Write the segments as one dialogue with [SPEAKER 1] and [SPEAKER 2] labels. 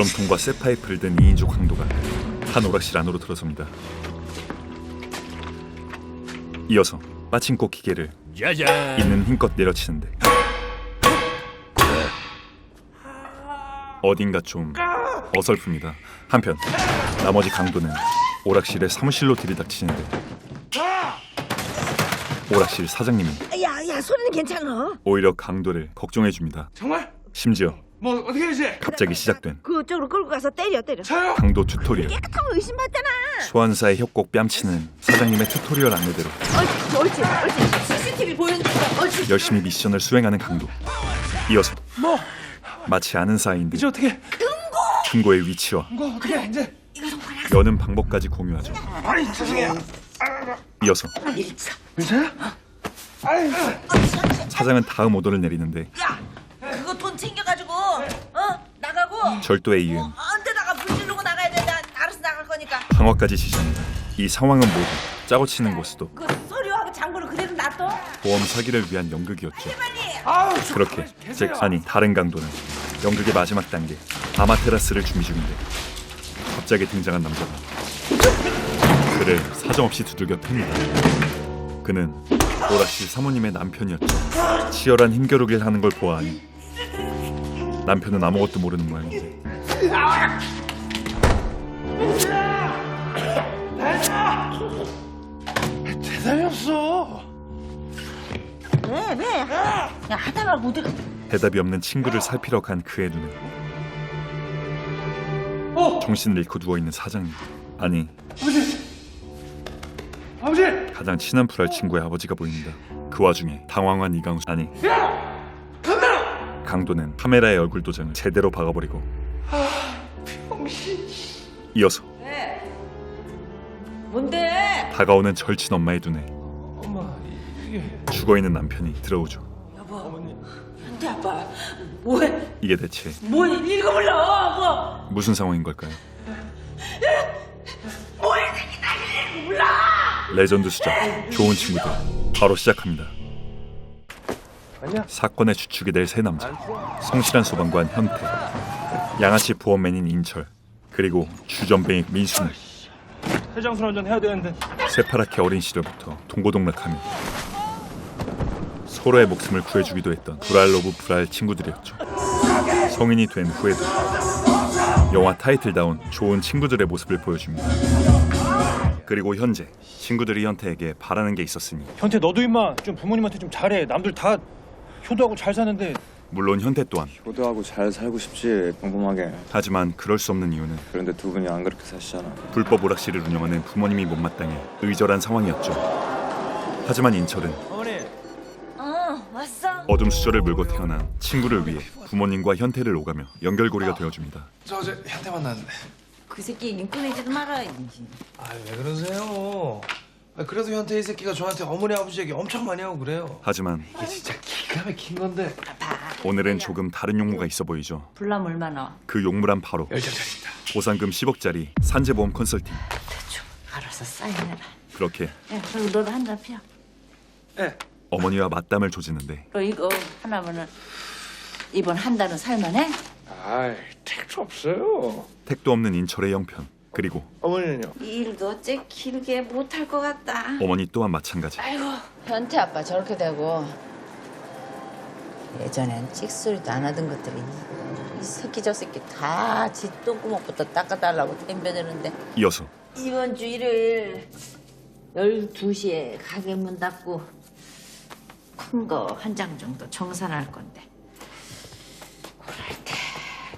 [SPEAKER 1] 드럼통과 쇠파이프를 든 2인조 강도가 한 오락실 안으로 들어섭니다. 이어서 빠친코 기계를
[SPEAKER 2] 짜잔.
[SPEAKER 1] 있는 힘껏 내려치는데 어딘가 좀 어설픕니다. 한편 나머지 강도는 오락실에 사무실로 들이닥치는데 오락실 사장님은
[SPEAKER 3] 야, 소리는 괜찮아.
[SPEAKER 1] 오히려 강도를 걱정해줍니다.
[SPEAKER 2] 정말?
[SPEAKER 1] 심지어
[SPEAKER 2] 뭐 어떻게 해야지?
[SPEAKER 1] 갑자기 시작된
[SPEAKER 3] 그쪽으로 끌고 가서 때려.
[SPEAKER 2] 저요?
[SPEAKER 1] 강도 튜토리얼.
[SPEAKER 3] 깨끗한 거 의심받잖아.
[SPEAKER 1] 소환사의 협곡 뺨치는 사장님의 튜토리얼 안내대로
[SPEAKER 3] 옳지. CCTV 보여주니까 옳지.
[SPEAKER 1] 열심히 미션을 수행하는 강도. 이어서
[SPEAKER 2] 뭐?
[SPEAKER 1] 마치 아는 사이인데
[SPEAKER 2] 이제 어떻게?
[SPEAKER 1] 금고의 위치와
[SPEAKER 2] 뭐 어떻게 이제?
[SPEAKER 1] 여는 방법까지 공유하죠.
[SPEAKER 2] 아니 죄송해요.
[SPEAKER 1] 이어서
[SPEAKER 2] 괜찮아? 아이.
[SPEAKER 3] 사장은
[SPEAKER 1] 다음 오더를 내리는데
[SPEAKER 3] 야, 그거 돈 챙겨가지고 나가고
[SPEAKER 1] 절도에 이은
[SPEAKER 3] 언제다가 불 지르고 나가야 돼. 난 알아서 나갈 거니까.
[SPEAKER 1] 방어까지 지시합니다. 이 상황은 모두 짜고 치는 곳으로
[SPEAKER 3] 그 서류하고 장부를 그대로 놔둬.
[SPEAKER 1] 보험 사기를 위한 연극이었죠.
[SPEAKER 2] 아우.
[SPEAKER 1] 그렇게 다른 강도는 연극의 마지막 단계 아마테라스를 준비 중인데 갑자기 등장한 남자가 그를 사정없이 두들겨 팹니다. 그는 오락실 사모님의 남편이었죠. 치열한 힘겨루기를 하는 걸 보아하니 남편은 아무것도 모르는 모양인데
[SPEAKER 2] 대답이 없어.
[SPEAKER 3] 왜? 야, 하다가 못 해.
[SPEAKER 1] 대답이 없는 친구를 살피러 간 그의 눈에 정신을 잃고 누워있는 사장님. 아니
[SPEAKER 2] 아버지.
[SPEAKER 1] 가장 친한 불알 친구의 아버지가 보입니다. 그 와중에 당황한 이강수. 아니 강도는 카메라의 얼굴 도장을 제대로 박아버리고 이어서
[SPEAKER 3] 뭔데?
[SPEAKER 1] 다가오는 절친 엄마의 눈에
[SPEAKER 2] 엄마 이게
[SPEAKER 1] 죽어있는 남편이 들어오죠.
[SPEAKER 3] 여보,
[SPEAKER 2] 어머니.
[SPEAKER 3] 현태 아빠, 뭐해?
[SPEAKER 1] 이게 대체
[SPEAKER 3] 뭐 읽어볼라? 뭐?
[SPEAKER 1] 무슨 상황인 걸까요?
[SPEAKER 3] 뭐해 새끼 나 몰라.
[SPEAKER 1] 레전드 수작 좋은 친구들 바로 시작합니다.
[SPEAKER 2] 아니야.
[SPEAKER 1] 사건의 주축이 될 세 남자. 성실한 소방관 현태, 양아치 보험맨인 인철, 그리고 주전뱅이 민수는
[SPEAKER 2] 해장술 한잔 해야 되는데.
[SPEAKER 1] 새파랗게 어린 시절부터 동고동락하며 서로의 목숨을 구해주기도 했던 불알 오브 불알 친구들이었죠. 성인이 된 후에도 영화 타이틀다운 좋은 친구들의 모습을 보여줍니다. 그리고 현재 친구들이 현태에게 바라는 게 있었으니
[SPEAKER 4] 현태 너도 임마 좀 부모님한테 좀 잘해. 남들 다 효도하고 잘 사는데.
[SPEAKER 1] 물론 현태 또한.
[SPEAKER 5] 효도하고 잘 살고 싶지, 평범하게.
[SPEAKER 1] 하지만 그럴 수 없는 이유는
[SPEAKER 5] 그런데 두 분이 안 그렇게 사시잖아.
[SPEAKER 1] 불법 오락실을 운영하는 부모님이 못마땅해 의절한 상황이었죠. 하지만 인철은
[SPEAKER 2] 어머니.
[SPEAKER 3] 왔어.
[SPEAKER 1] 어둠 수저를 물고 태어난 친구를 위해 부모님과 현태를 오가며 연결고리가 되어줍니다.
[SPEAKER 2] 저 어제 현태 만났는데.
[SPEAKER 3] 그 새끼 얘기 꺼내지도 말아야지.
[SPEAKER 2] 왜 그러세요? 그래도 현태 이 새끼가 저한테 어머니 아버지 얘기 엄청 많이 하고 그래요.
[SPEAKER 1] 하지만
[SPEAKER 2] 이게 진짜 기가 막힌 건데.
[SPEAKER 1] 오늘은 조금 다른 용무가 있어 보이죠.
[SPEAKER 3] 불남 얼마나?
[SPEAKER 1] 그 용무란 바로
[SPEAKER 2] 열정짜리입니다.
[SPEAKER 1] 보상금 10억짜리 산재보험 컨설팅.
[SPEAKER 3] 대충 알아서 사인해라.
[SPEAKER 1] 그렇게
[SPEAKER 3] 야, 그리고 너도 한 잔 피워.
[SPEAKER 2] 네.
[SPEAKER 1] 어머니와 맞담을 조지는데
[SPEAKER 3] 너 이거 하나면은 이번 한 달은 살만해?
[SPEAKER 2] 택도 없어요.
[SPEAKER 1] 택도 없는 인철의 형편, 그리고
[SPEAKER 2] 어머니는요?
[SPEAKER 3] 일도 어째 길게 못할 것 같다.
[SPEAKER 1] 어머니 또한 마찬가지.
[SPEAKER 3] 아이고, 현태 아빠 저렇게 되고 예전엔 찍소리도 안 하던 것들이 이 새끼 저 새끼 다 지 똥구멍부터 닦아달라고 덤벼드는데
[SPEAKER 1] 이어서
[SPEAKER 3] 이번 주 일요일 12시에 가게 문 닫고 큰 거 한 장 정도 정산할 건데 그럴 때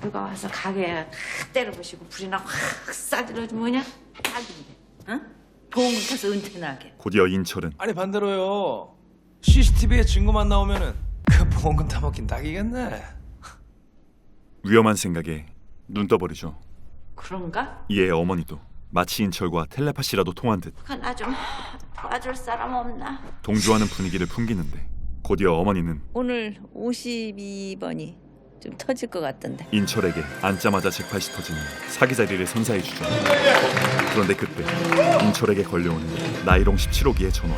[SPEAKER 3] 누가 와서 가게 확 때려보시고 불이나 확 싸들어주면 뭐냐? 딱인데, 응? 보험 타서 은퇴나게.
[SPEAKER 1] 곧이어 인철은
[SPEAKER 2] 아니 반대로요. CCTV에 증거만 나오면은 그 보험금 타먹긴 딱이겠네.
[SPEAKER 1] 위험한 생각에 눈 떠버리죠.
[SPEAKER 3] 그런가?
[SPEAKER 1] 이에 어머니도 마치 인철과 텔레파시라도 통한 듯
[SPEAKER 3] 나 좀 도와줄 사람 없나?
[SPEAKER 1] 동조하는 분위기를 풍기는데 곧이어 어머니는
[SPEAKER 3] 오늘 52번이 좀 터질 것 같던데.
[SPEAKER 1] 인철에게 앉자마자 잭팟이 터지는 사기 자리를 선사해주죠. 그런데 그때 인철에게 걸려오는 나이롱 17호기의 전화.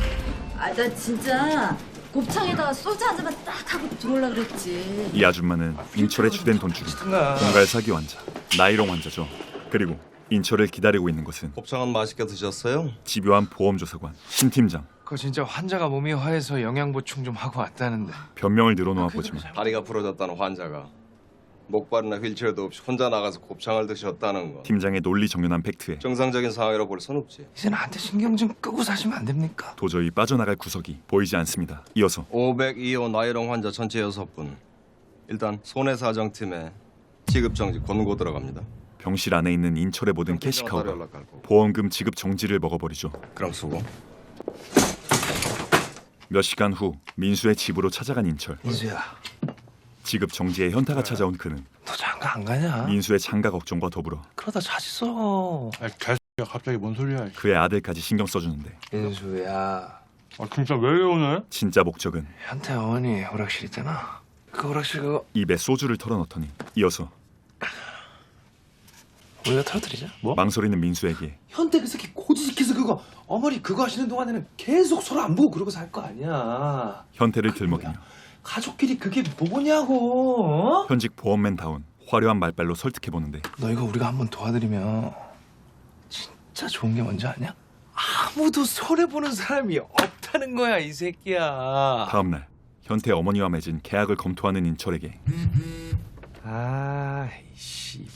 [SPEAKER 6] 나 진짜 곱창에다가 소주 한 잔만 딱 하고 들어오려고 그랬지.
[SPEAKER 1] 이 아줌마는 인철의 주된 돈줄인
[SPEAKER 2] 시든가.
[SPEAKER 1] 공갈 사기 환자 나이롱 환자죠. 그리고 인철을 기다리고 있는 것은
[SPEAKER 7] 곱창은 맛있게 드셨어요?
[SPEAKER 1] 집요한 보험조사관 신 팀장.
[SPEAKER 2] 그거 진짜 환자가 몸이 화해서 영양 보충 좀 하고 왔다는데.
[SPEAKER 1] 변명을 늘어놓아 보지만
[SPEAKER 7] 다리가 부러졌다는 환자가 목발이나 휠체어도 없이 혼자 나가서 곱창을 드셨다는 건
[SPEAKER 1] 팀장의 논리정연한 팩트에
[SPEAKER 7] 정상적인 상황이라고 볼 순 없지.
[SPEAKER 2] 이제 나한테 신경 좀 끄고 사시면 안 됩니까?
[SPEAKER 1] 도저히 빠져나갈 구석이 보이지 않습니다. 이어서
[SPEAKER 7] 502호 나이롱 환자 전체 6분. 일단 손해사정팀에 지급정지 권고 들어갑니다.
[SPEAKER 1] 병실 안에 있는 인철의 모든 캐시카우가
[SPEAKER 7] 연락할 거고.
[SPEAKER 1] 보험금 지급 정지를 먹어버리죠.
[SPEAKER 7] 그럼 수고.
[SPEAKER 1] 몇 시간 후 민수의 집으로 찾아간 인철.
[SPEAKER 2] 민수야,
[SPEAKER 1] 지급 정지에 현타가 찾아온 그는
[SPEAKER 2] 너 장가 안 가냐?
[SPEAKER 1] 민수의 장가 걱정과 더불어
[SPEAKER 2] 그러다 자지 써.
[SPEAKER 4] 아, 개새끼야 갑자기 뭔 소리야?
[SPEAKER 1] 그의 아들까지 신경 써주는데
[SPEAKER 2] 민수야,
[SPEAKER 4] 아 진짜 왜 오늘?
[SPEAKER 1] 진짜 목적은
[SPEAKER 2] 현태 어머니 오락실 있잖아. 그 오락실 그거
[SPEAKER 1] 입에 소주를 털어넣더니 이어서
[SPEAKER 2] 우리가 털어드리자. 뭐?
[SPEAKER 1] 망설이는 민수에게
[SPEAKER 2] 현태 그 새끼 고지식해서 그거 어머니 그거 하시는 동안에는 계속 서로 안 보고 그러고 살 거 아니야.
[SPEAKER 1] 현태를 들먹이며
[SPEAKER 2] 가족끼리 그게 뭐냐고. 어?
[SPEAKER 1] 현직 보험맨다운 화려한 말발로 설득해보는데
[SPEAKER 2] 너 이거 우리가 한번 도와드리면 진짜 좋은 게 뭔지 아냐? 아무도 손해보는 사람이 없다는 거야 이 새끼야.
[SPEAKER 1] 다음날 현태 어머니와 맺은 계약을 검토하는 인철에게
[SPEAKER 2] 아이씨.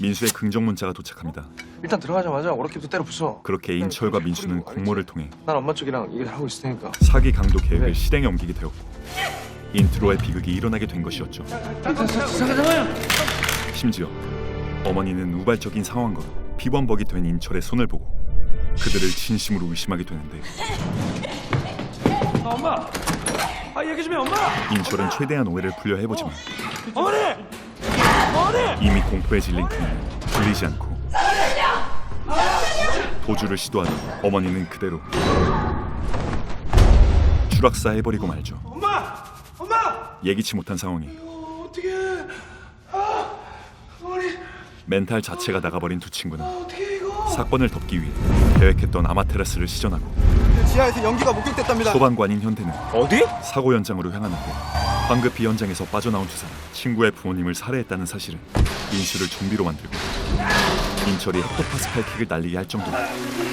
[SPEAKER 1] 민수의 긍정 문자가 도착합니다.
[SPEAKER 2] 일단 들어가자마자 오락기부터 때려 부숴.
[SPEAKER 1] 그렇게 인철과 민수는 공모를 통해
[SPEAKER 2] 난 엄마 쪽이랑 얘기를 하고 있을 테니까.
[SPEAKER 1] 사기 강도 계획을 실행에 옮기게 되었고 인트로의 비극이 일어나게 된 것이었죠. 심지어 어머니는 우발적인 상황과 비범벅이 된 인철의 손을 보고 그들을 진심으로 의심하게 되는데
[SPEAKER 2] 엄마! 아 얘기 좀 해 엄마!
[SPEAKER 1] 인철은 최대한 오해를 풀려 해보지만
[SPEAKER 2] 어머니!
[SPEAKER 1] 이미 공포에 질린 그는 들리지 않고 도주를 시도하던 어머니는 그대로 추락사해버리고 말죠.
[SPEAKER 2] 엄마!
[SPEAKER 1] 예기치 못한 상황에
[SPEAKER 2] 어떻게? 아, 어머니
[SPEAKER 1] 멘탈 자체가 나가버린 두 친구는
[SPEAKER 2] 어떻게 이거?
[SPEAKER 1] 사건을 덮기 위해 계획했던 아마테라스를 시전하고
[SPEAKER 5] 지하에서 연기가 목격됐답니다.
[SPEAKER 1] 소방관인 현태는
[SPEAKER 2] 어디?
[SPEAKER 1] 사고 현장으로 향하는데 황급히 현장에서 빠져나온 두 사람 친구의 부모님을 살해했다는 사실은 민수를 좀비로 만들고 인철이 헥토파스칼 킥을 날리게 할 정도로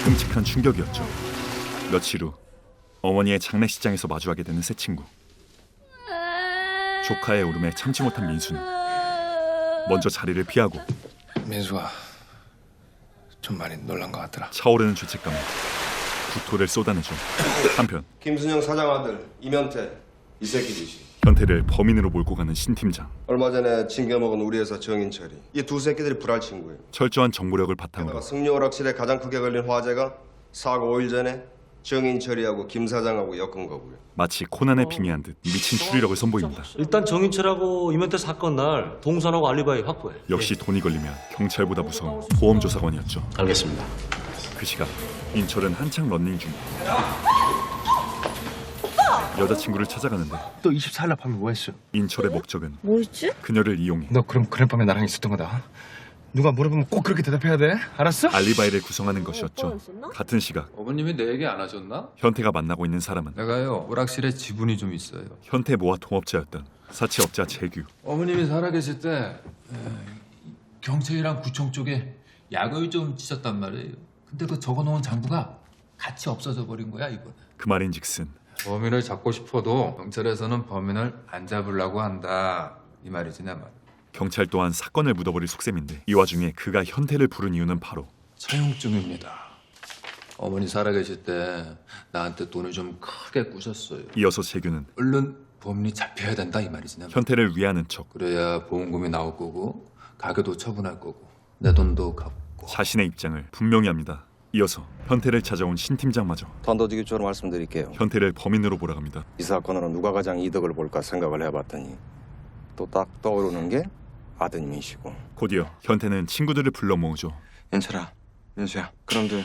[SPEAKER 1] 끔찍한 충격이었죠. 며칠 후 어머니의 장례식장에서 마주하게 되는 새 친구. 조카의 울음에 참지 못한 민수는 먼저 자리를 피하고
[SPEAKER 2] 민수가 좀 많이 놀란 것 같더라.
[SPEAKER 1] 차오르는 죄책감에 구토를 쏟아내죠. 한편
[SPEAKER 7] 김순영 사장 아들 이면태 이 새끼 짓이.
[SPEAKER 1] 현태를 범인으로 몰고 가는 신 팀장.
[SPEAKER 7] 얼마 전에 징겨먹은 우리 회사 정인철이. 이 두 새끼들이 불알 친구예요.
[SPEAKER 1] 철저한 정보력을
[SPEAKER 7] 게다가
[SPEAKER 1] 바탕으로
[SPEAKER 7] 승려 오락실에 가장 크게 걸린 화재가 사고 5일 전에 정인철이하고 김 사장하고 엮은 거고요.
[SPEAKER 1] 마치 코난에 빙의한 듯 미친 추리력을 선보입니다.
[SPEAKER 8] 일단 정인철하고 이면태 사건 날 동선하고 알리바이 확보해.
[SPEAKER 1] 역시 돈이 걸리면 경찰보다 무서운 보험조사관이었죠.
[SPEAKER 8] 알겠습니다.
[SPEAKER 1] 그 시각 인철은 한창 런닝 중 여자친구를 찾아가는데
[SPEAKER 2] 너 24일 날 밤에 뭐 했어?
[SPEAKER 1] 인철의 목적은
[SPEAKER 3] 뭐 있지?
[SPEAKER 1] 그녀를 이용해
[SPEAKER 2] 너 그럼 그날 밤에 나랑 있었던 거다. 누가 물어보면 꼭 그렇게 대답해야 돼. 알았어?
[SPEAKER 1] 알리바이를 구성하는 것이었죠. 같은 시각
[SPEAKER 9] 어머님이 내 얘기 안 하셨나?
[SPEAKER 1] 현태가 만나고 있는 사람은
[SPEAKER 9] 내가요 오락실에 지분이 좀 있어요.
[SPEAKER 1] 현태 모아 동업자였던 사채업자 재규.
[SPEAKER 9] 어머님이 살아계실 때 경찰이랑 구청 쪽에 약을 좀 치셨단 말이에요. 근데 그 적어놓은 장부가 같이 없어져 버린 거야 이번에.
[SPEAKER 1] 그 말인즉슨
[SPEAKER 9] 범인을 잡고 싶어도 경찰에서는 범인을 안 잡으려고 한다 이 말이지 내 말.
[SPEAKER 1] 경찰 또한 사건을 묻어버릴 속셈인데 이 와중에 그가 현태를 부른 이유는 바로
[SPEAKER 9] 차용증입니다. 어머니 살아계실 때 나한테 돈을 좀 크게 꾸셨어요.
[SPEAKER 1] 이어서 재규는
[SPEAKER 9] 얼른 범인이 잡혀야 된다 이 말이지 내 말.
[SPEAKER 1] 현태를 위하는 척
[SPEAKER 9] 그래야 보험금이 나올 거고 가게도 처분할 거고 내 돈도 갚고.
[SPEAKER 1] 자신의 입장을 분명히 합니다. 이어서 현태를 찾아온 신 팀장마저
[SPEAKER 7] 단도직입적으로 말씀드릴게요.
[SPEAKER 1] 현태를 범인으로 몰아갑니다.
[SPEAKER 7] 이 사건으로 누가 가장 이득을 볼까 생각을 해봤더니 또 딱 떠오르는 게 아드님이시고.
[SPEAKER 1] 곧이어 현태는 친구들을 불러 모으죠.
[SPEAKER 5] 인철아, 민수야, 그럼들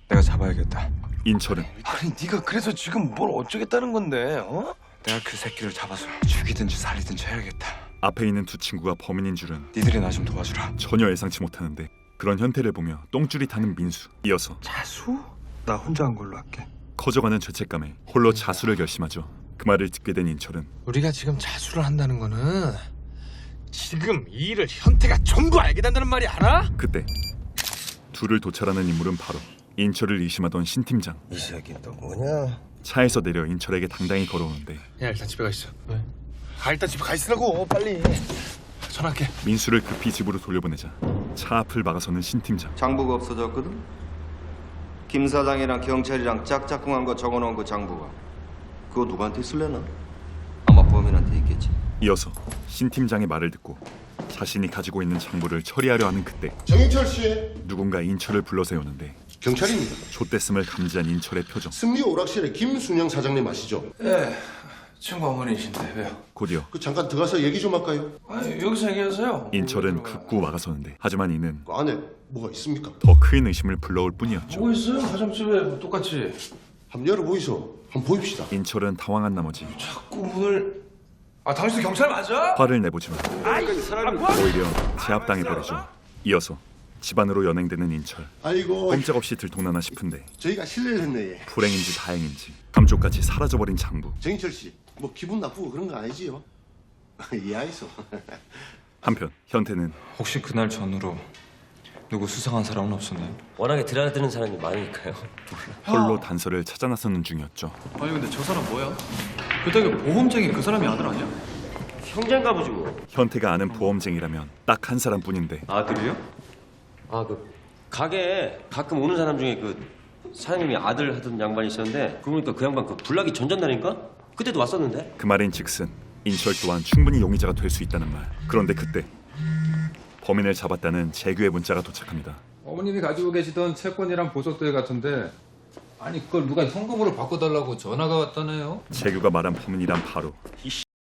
[SPEAKER 5] 내가 잡아야겠다.
[SPEAKER 1] 인철은
[SPEAKER 2] 아니 네가 그래서 지금 뭘 어쩌겠다는 건데? 어?
[SPEAKER 5] 내가 그 새끼를 잡아서 죽이든지 살리든지 해야겠다.
[SPEAKER 1] 앞에 있는 두 친구가 범인인 줄은
[SPEAKER 5] 니들이 나 좀 도와주라.
[SPEAKER 1] 전혀 예상치 못하는데 그런 현태를 보며 똥줄이 타는 민수. 이어서
[SPEAKER 2] 자수? 나 혼자 한 걸로 할게.
[SPEAKER 1] 커져가는 죄책감에 홀로 자수를 결심하죠. 그 말을 듣게 된 인철은
[SPEAKER 2] 우리가 지금 자수를 한다는 거는 지금 이 일을 현태가 전부 알게 된다는 말이 알아?
[SPEAKER 1] 그때 둘을 도찰하는 인물은 바로 인철을 의심하던 신 팀장.
[SPEAKER 7] 이 새끼 또 뭐냐?
[SPEAKER 1] 차에서 내려 인철에게 당당히 걸어오는데
[SPEAKER 2] 야 일단 집에 가 있어. 왜? 일단 집에 가 있으라고 빨리. 전화할게.
[SPEAKER 1] 민수를 급히 집으로 돌려보내자 차 앞을 막아서는 신 팀장.
[SPEAKER 7] 장부가 없어졌거든. 김 사장이랑 경찰이랑 짝짝꿍한 거 적어놓은 거 장부가. 그거 누구한테 있을래나? 아마 범인한테 있겠지.
[SPEAKER 1] 이어서 신 팀장의 말을 듣고 자신이 가지고 있는 장부를 처리하려 하는 그때
[SPEAKER 10] 정인철 씨,
[SPEAKER 1] 누군가 인철을 불러 세우는데
[SPEAKER 10] 경찰입니다.
[SPEAKER 1] 좆됐음을 감지한 인철의 표정.
[SPEAKER 10] 승리 오락실의 김순영 사장님 아시죠?
[SPEAKER 2] 예. 친구 어머니이신데 왜요?
[SPEAKER 1] 곧이어
[SPEAKER 10] 그 잠깐 들어가서 얘기 좀 할까요?
[SPEAKER 2] 아니 여기서 얘기하세요.
[SPEAKER 1] 인철은 극구 막아서는데 하지만 이는
[SPEAKER 10] 그 안에 뭐가 있습니까?
[SPEAKER 1] 더 큰 의심을 불러올 뿐이었죠.
[SPEAKER 2] 뭐 있어요? 가정집에 뭐 똑같이.
[SPEAKER 10] 한번 열어보이소. 한번 보입시다.
[SPEAKER 1] 인철은 당황한 나머지
[SPEAKER 2] 자꾸 문을. 당신 경찰 맞아?
[SPEAKER 1] 화를 내보지만 오히려 제압당해버리죠. 이어서 집안으로 연행되는 인철.
[SPEAKER 10] 아이고,
[SPEAKER 1] 꼼짝없이 들통나나 싶은데
[SPEAKER 10] 저희가 실례를 했네. 예.
[SPEAKER 1] 불행인지 다행인지 감쪽같이 사라져버린 장부.
[SPEAKER 10] 정인철 씨, 뭐 기분 나쁘고 그런 거 아니지요? 이해하이소.
[SPEAKER 1] 한편 현태는
[SPEAKER 5] 혹시 그날 전후로 누구 수상한 사람은 없었나요?
[SPEAKER 8] 워낙에 드나드는 사람이 많으니까요.
[SPEAKER 1] 홀로 단서를 찾아 나서는 중이었죠.
[SPEAKER 4] 아니 근데 저 사람 뭐야? 그때 보험쟁이 그 사람이 아들 아니야?
[SPEAKER 8] 형제인가 보지 뭐.
[SPEAKER 1] 현태가 아는 보험쟁이라면 딱 한 사람뿐인데
[SPEAKER 8] 아들이요? 그 가게에 가끔 오는 사람 중에 그 사장님이 아들 하던 양반이 있었는데 그러니까 그 양반 그 불나기 전전날인가? 그때도 왔었는데.
[SPEAKER 1] 그 말인즉슨 인철 또한 충분히 용의자가 될 수 있다는 말. 그런데 그때 범인을 잡았다는 재규의 문자가 도착합니다.
[SPEAKER 9] 어머님이 가지고 계시던 채권이랑 보석들 같은데 아니 그걸 누가 현금으로 바꿔달라고 전화가 왔다네요.
[SPEAKER 1] 재규가 말한 범인이란 바로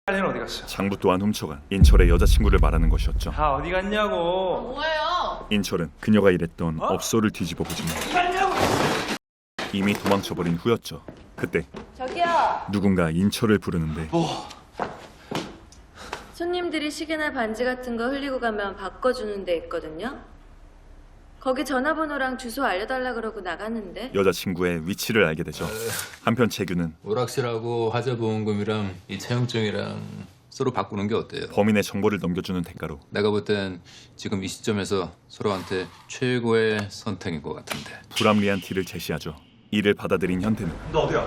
[SPEAKER 2] 아내는 어디 갔어?
[SPEAKER 1] 장부 또한 훔쳐간 인철의 여자친구를 말하는 것이었죠.
[SPEAKER 2] 다 어디 갔냐고.
[SPEAKER 3] 뭐예요?
[SPEAKER 1] 인철은 그녀가 일했던 업소를 뒤집어 보지만 이미 도망쳐버린 후였죠. 그때
[SPEAKER 6] 저기요.
[SPEAKER 1] 누군가 인철을 부르는데
[SPEAKER 6] 손님들이 시계나 반지 같은 거 흘리고 가면 바꿔주는 데 있거든요. 거기 전화번호랑 주소 알려달라 그러고 나갔는데.
[SPEAKER 1] 여자친구의 위치를 알게 되죠. 한편 재규는
[SPEAKER 9] 오락실하고 화재보험금이랑 이 채용증이랑 서로 바꾸는 게 어때요?
[SPEAKER 1] 범인의 정보를 넘겨주는 대가로
[SPEAKER 9] 내가 볼 땐 지금 이 시점에서 서로한테 최고의 선택인 것 같은데.
[SPEAKER 1] 불합리한 딜을 제시하죠. 이를 받아들인 현태는
[SPEAKER 4] 너 어디야?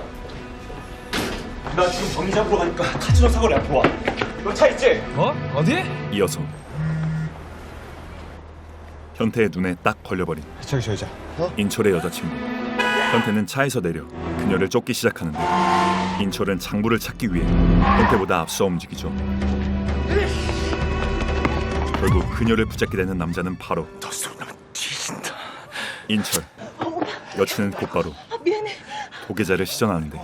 [SPEAKER 4] 나 지금 정리 잡으러 가니까 카지노 사고를 앞으로 와. 너 차 있지?
[SPEAKER 2] 어디?
[SPEAKER 1] 이어서 현태의 눈에 딱 걸려버린
[SPEAKER 4] 저기 저 여자.
[SPEAKER 1] 인철의 여자친구. 현태는 차에서 내려 그녀를 쫓기 시작하는데 인철은 장부를 찾기 위해 현태보다 앞서 움직이죠. 결국 그녀를 붙잡게 되는 남자는 바로
[SPEAKER 2] 너 쏘면 뒤진다.
[SPEAKER 1] 인철. 여친은 곧바로 도계자를 시전하는데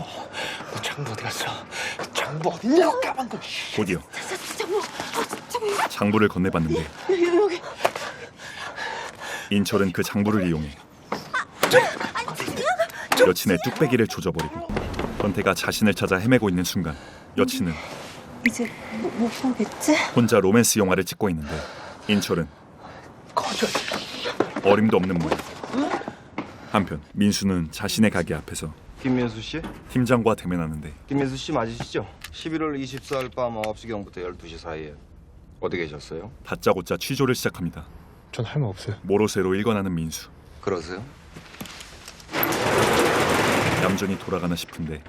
[SPEAKER 2] 장부 어디 갔어? 장부 어딨냐고 까만 거.
[SPEAKER 1] 곧이어 장부를 건네봤는데 인철은 그 장부를 이용해 여친의 뚝배기를 조져버리고 현태가 자신을 찾아 헤매고 있는 순간 여친은
[SPEAKER 6] 이제 못 보겠지?
[SPEAKER 1] 혼자 로맨스 영화를 찍고 있는데 인철은 어림도 없는 모양. 한편 민수는 자신의 가게 앞에서
[SPEAKER 7] 김민수 씨?
[SPEAKER 1] 팀장과 대면하는데
[SPEAKER 7] 김민수 씨 맞으시죠? 11월 24일 밤 9시경부터 12시 사이에 어디 계셨어요?
[SPEAKER 1] 다짜고짜 취조를 시작합니다.
[SPEAKER 4] 전 할 말 없어요.
[SPEAKER 1] 모로쇠로 일관하는 민수.
[SPEAKER 7] 그러세요?
[SPEAKER 1] 얌전히 돌아가나 싶은데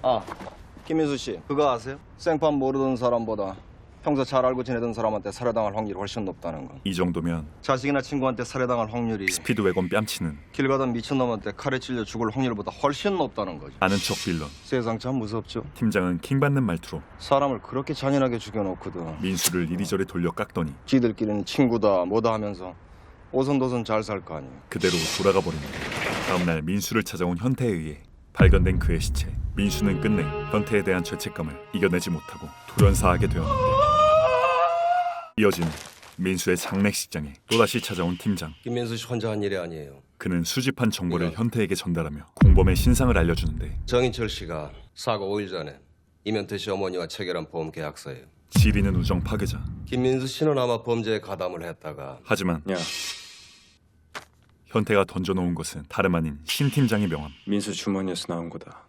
[SPEAKER 7] 김민수 씨 그거 아세요? 생판 모르던 사람보다 평소 잘 알고 지내던 사람한테 살해당할 확률이 훨씬 높다는 거.
[SPEAKER 1] 이 정도면
[SPEAKER 7] 자식이나 친구한테 살해당할 확률이
[SPEAKER 1] 스피드웨건 뺨치는
[SPEAKER 7] 길 가던 미친놈한테 칼에 찔려 죽을 확률보다 훨씬 높다는 거죠.
[SPEAKER 1] 아는 척 빌런.
[SPEAKER 7] 세상 참 무섭죠.
[SPEAKER 1] 팀장은 킹받는 말투로
[SPEAKER 7] 사람을 그렇게 잔인하게 죽여놓고도
[SPEAKER 1] 민수를 이리저리 돌려 깎더니
[SPEAKER 7] 지들끼리는 친구다 뭐다 하면서 오손도손 잘 살 거 아니에요.
[SPEAKER 1] 그대로 돌아가 버립니다. 다음날 민수를 찾아온 현태에 의해 발견된 그의 시체. 민수는 끝내 현태에 대한 죄책감을 이겨내지 못하고 돌연사하게 되었는데 이어지는 민수의 장례식장에 또다시 찾아온 팀장.
[SPEAKER 7] 김민수 씨 혼자 한 일이 아니에요.
[SPEAKER 1] 그는 수집한 정보를 현태에게 전달하며 공범의 신상을 알려주는데
[SPEAKER 7] 정인철 씨가 사고 5일 전에 이면태 씨 어머니와 체결한 보험 계약서예요.
[SPEAKER 1] 지리는 우정 파괴자.
[SPEAKER 7] 김민수 씨는 아마 범죄에 가담을 했다가
[SPEAKER 1] 하지만
[SPEAKER 5] 야,
[SPEAKER 1] 현태가 던져놓은 것은 다름 아닌 신 팀장의 명함.
[SPEAKER 5] 민수 주머니에서 나온 거다.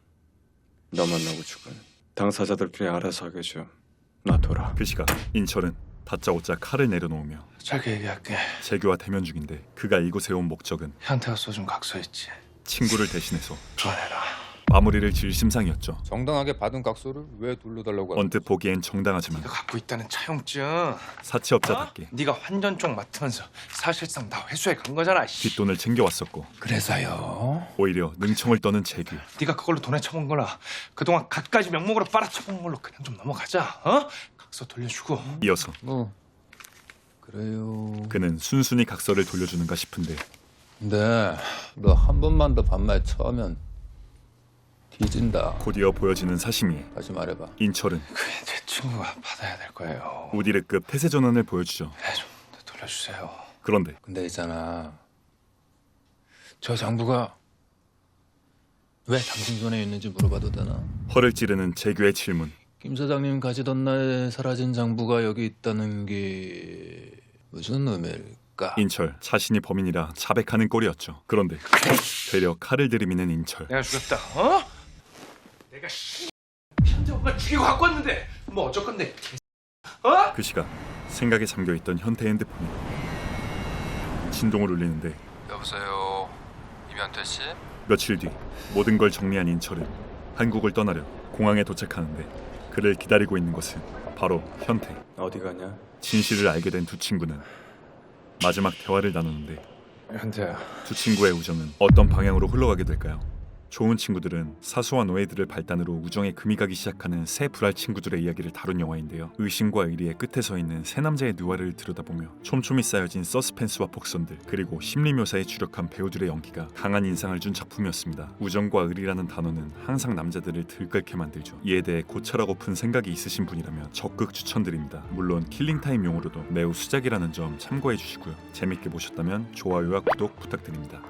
[SPEAKER 5] 너 만나고 죽은 당사자들끼리 알아서 하게 좀 놔둬라.
[SPEAKER 1] 그 시각 인철은 다짜고짜 칼을 내려놓으며
[SPEAKER 2] 짧게 얘기할게.
[SPEAKER 1] 재규와 대면 중인데 그가 이곳에 온 목적은
[SPEAKER 2] 현태가 써준 각서 있지.
[SPEAKER 1] 친구를 대신해서
[SPEAKER 2] 꺼내라.
[SPEAKER 1] 마무리를 지을 심상이었죠.
[SPEAKER 9] 정당하게 받은 각서를 왜 돌려달라고 하는
[SPEAKER 1] 언뜻 보기엔 정당하지만
[SPEAKER 2] 네가 갖고 있다는 차용증.
[SPEAKER 1] 사채업자답게
[SPEAKER 2] 네가 환전 쪽 맡으면서 사실상 다 회수해 간 거잖아. 씨.
[SPEAKER 1] 뒷돈을 챙겨왔었고
[SPEAKER 9] 그래서요.
[SPEAKER 1] 오히려 능청을 떠는 재규.
[SPEAKER 2] 네가 그걸로 돈에 처먹은 거라 그동안 갖가지 명목으로 빨아쳐먹은 걸로 그냥 좀 넘어가자. 어? 각서 돌려주고.
[SPEAKER 1] 이어서
[SPEAKER 9] 뭐 그래요.
[SPEAKER 1] 그는 순순히 각서를 돌려주는가 싶은데
[SPEAKER 9] 근데 너 한 번만 더 반말 쳐하면 뒤진다.
[SPEAKER 1] 곧이어 보여지는 사심이에
[SPEAKER 9] 다시 말해봐.
[SPEAKER 1] 인철은
[SPEAKER 2] 그게 제 친구가 받아야 될 거예요.
[SPEAKER 1] 우디르급 태세 전환을 보여주죠.
[SPEAKER 2] 네, 좀 돌려주세요.
[SPEAKER 1] 그런데
[SPEAKER 9] 근데 있잖아. 저 장부가 왜 당신 손에 있는지 물어봐도 되나?
[SPEAKER 1] 허를 찌르는 재규의 질문.
[SPEAKER 9] 김 사장님 가지던 날 사라진 장부가 여기 있다는 게 무슨 의미일까?
[SPEAKER 1] 인철 자신이 범인이라 자백하는 꼴이었죠. 그런데 되려 칼을 들이미는 인철.
[SPEAKER 2] 내가 죽였다. 어? 내가 현태 엄마 죽이고 갖고 왔는데 뭐 어쩔 건데? 어?
[SPEAKER 1] 그 시각 생각에 잠겨있던 현태 핸드폰이 진동을 울리는데
[SPEAKER 9] 여보세요, 이면태 씨?
[SPEAKER 1] 며칠 뒤 모든 걸 정리한 인철은 한국을 떠나려 공항에 도착하는데 그를 기다리고 있는 것은 바로 현태.
[SPEAKER 4] 어디 가냐?
[SPEAKER 1] 진실을 알게 된 두 친구는 마지막 대화를 나누는데
[SPEAKER 2] 현태야.
[SPEAKER 1] 두 친구의 우정은 어떤 방향으로 흘러가게 될까요? 좋은 친구들은 사소한 오해들을 발단으로 우정에 금이 가기 시작하는 새 불알 친구들의 이야기를 다룬 영화인데요. 의심과 의리의 끝에 서 있는 세 남자의 누아를 들여다보며 촘촘히 쌓여진 서스펜스와 복선들, 그리고 심리 묘사에 주력한 배우들의 연기가 강한 인상을 준 작품이었습니다. 우정과 의리라는 단어는 항상 남자들을 들끓게 만들죠. 이에 대해 고찰하고픈 생각이 있으신 분이라면 적극 추천드립니다. 물론 킬링타임 용으로도 매우 수작이라는 점 참고해 주시고요. 재밌게 보셨다면 좋아요와 구독 부탁드립니다.